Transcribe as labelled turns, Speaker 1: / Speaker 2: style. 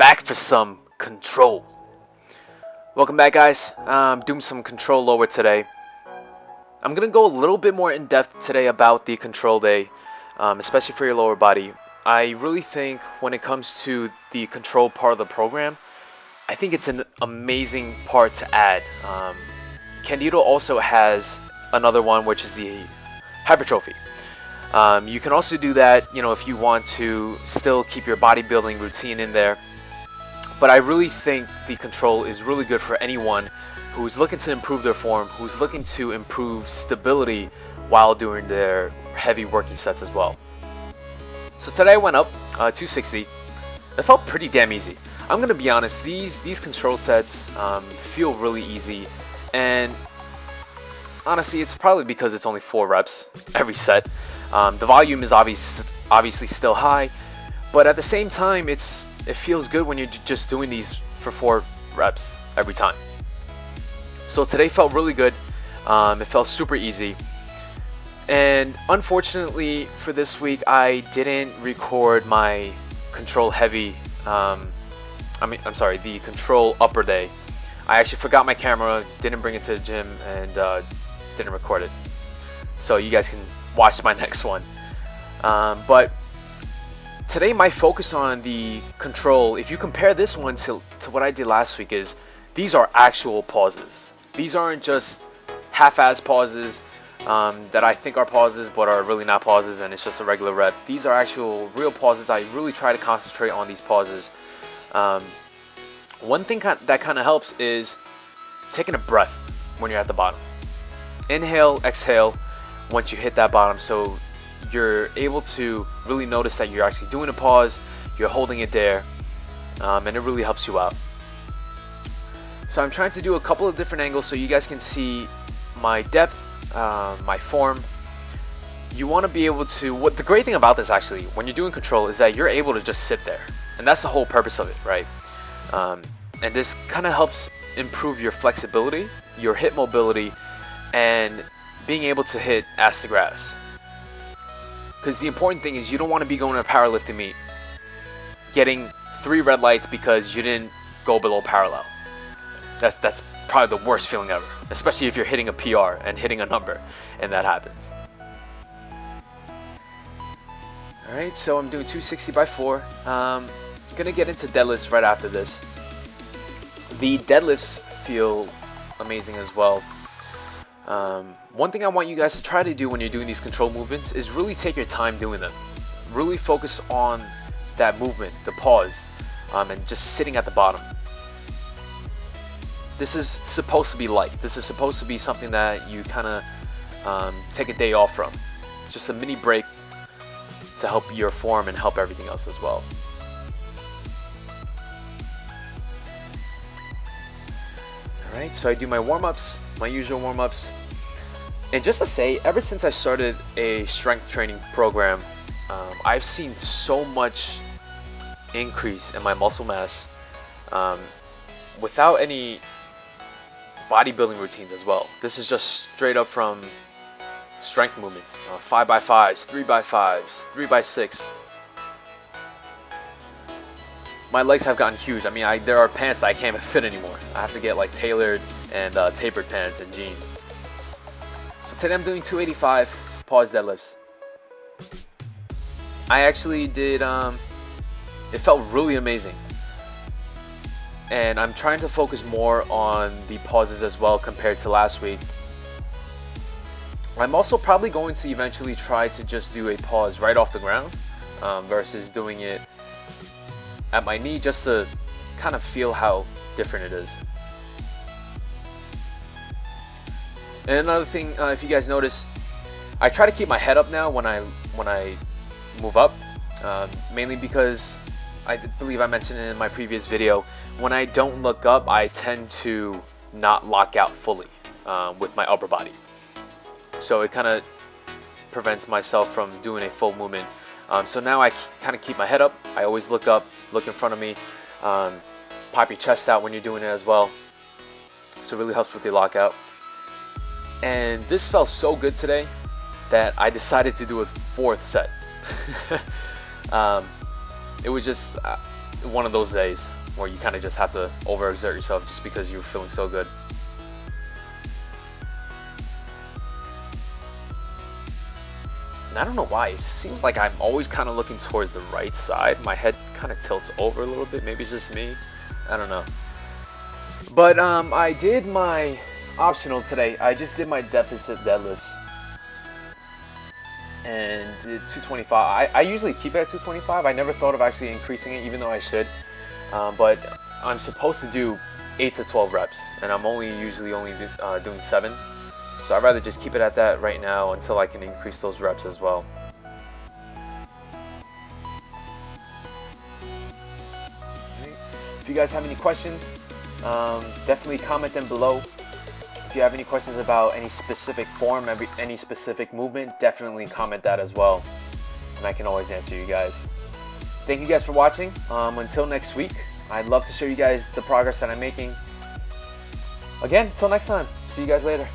Speaker 1: back for some control. Welcome back, guys. I'm doing some control lower today. I'm gonna go a little bit more in depth today about the control day, especially for your lower body. I really think when it comes to the control part of the program, I think it's an amazing part to add. Candito also has another one, which is the hypertrophy. You can also do that, if you want to still keep your bodybuilding routine in there. But I really think the control is really good for anyone who's looking to improve their form, who's looking to improve stability while doing their heavy working sets as well. So today I went up 260. It felt pretty damn easy. I'm gonna be honest, these control sets feel really easy, and honestly, it's probably because it's only 4 reps every set. The volume is obviously still high, but at the same time, it feels good when you're just doing these for 4 reps every time. So today felt really good. It felt super easy. And unfortunately for this week, I didn't record my control heavy, the control upper day. I actually forgot my camera, didn't bring it to the gym, and didn't record it. So you guys can watch my next one. But today my focus on the control, if you compare this one to what I did last week, is these are actual pauses. These aren't just half-ass pauses that I think are pauses but are really not pauses and it's just a regular rep. These are actual real pauses. I really try to concentrate on these pauses. One thing that kind of helps is taking a breath when you're at the bottom. Inhale, exhale once you hit that bottom, so you're able to really notice that you're actually doing a pause, you're holding it there, and it really helps you out. So I'm trying to do a couple of different angles so you guys can see my depth, my form. You want to be able to, the great thing about this actually, when you're doing control, is that you're able to just sit there. And that's the whole purpose of it, right? And this kind of helps improve your flexibility, your hip mobility, and being able to hit ass to grass. Because the important thing is you don't want to be going to a powerlifting meet getting 3 red lights because you didn't go below parallel. That's probably the worst feeling ever, especially if you're hitting a PR and hitting a number and that happens. Alright, so I'm doing 260 by 4. I'm gonna get into deadlifts right after this. The deadlifts feel amazing as well. One thing I want you guys to try to do when you're doing these control movements is really take your time doing them. Really focus on that movement, the pause, and just sitting at the bottom. This is supposed to be light. This is supposed to be something that you kind of take a day off from. It's just a mini break to help your form and help everything else as well. Alright, so I do my warm-ups, my usual warm-ups. And just to say, ever since I started a strength training program, I've seen so much increase in my muscle mass without any bodybuilding routines as well. This is just straight up from strength movements, 5x5s, 3x5s, 3x6. My legs have gotten huge. I mean, there are pants that I can't even fit anymore. I have to get like tailored and tapered pants and jeans. So today I'm doing 285 pause deadlifts. I actually did, it felt really amazing. And I'm trying to focus more on the pauses as well compared to last week. I'm also probably going to eventually try to just do a pause right off the ground versus doing it at my knee, just to kind of feel how different it is. And another thing, if you guys notice, I try to keep my head up now when I move up, mainly because I believe I mentioned in my previous video, when I don't look up, I tend to not lock out fully with my upper body. So it kind of prevents myself from doing a full movement. So now I kind of keep my head up. I always look up, look in front of me. Pop your chest out when you're doing it as well. So it really helps with the lockout. And this felt so good today that I decided to do a 4th set. It was just, one of those days where you kind of just have to overexert yourself just because you're feeling so good. And I don't know why, it seems like I'm always kind of looking towards the right side. My head kind of tilts over a little bit. Maybe it's just me. I don't know. But I did my optional today. I just did my deficit deadlifts. And did 225. I usually keep it at 225. I never thought of actually increasing it, even though I should. But I'm supposed to do 8 to 12 reps. And I'm usually only doing 7. So I'd rather just keep it at that right now until I can increase those reps as well. If you guys have any questions, definitely comment them below. If you have any questions about any specific form, any specific movement, definitely comment that as well. And I can always answer you guys. Thank you guys for watching. Until next week, I'd love to show you guys the progress that I'm making. Again, until next time, see you guys later.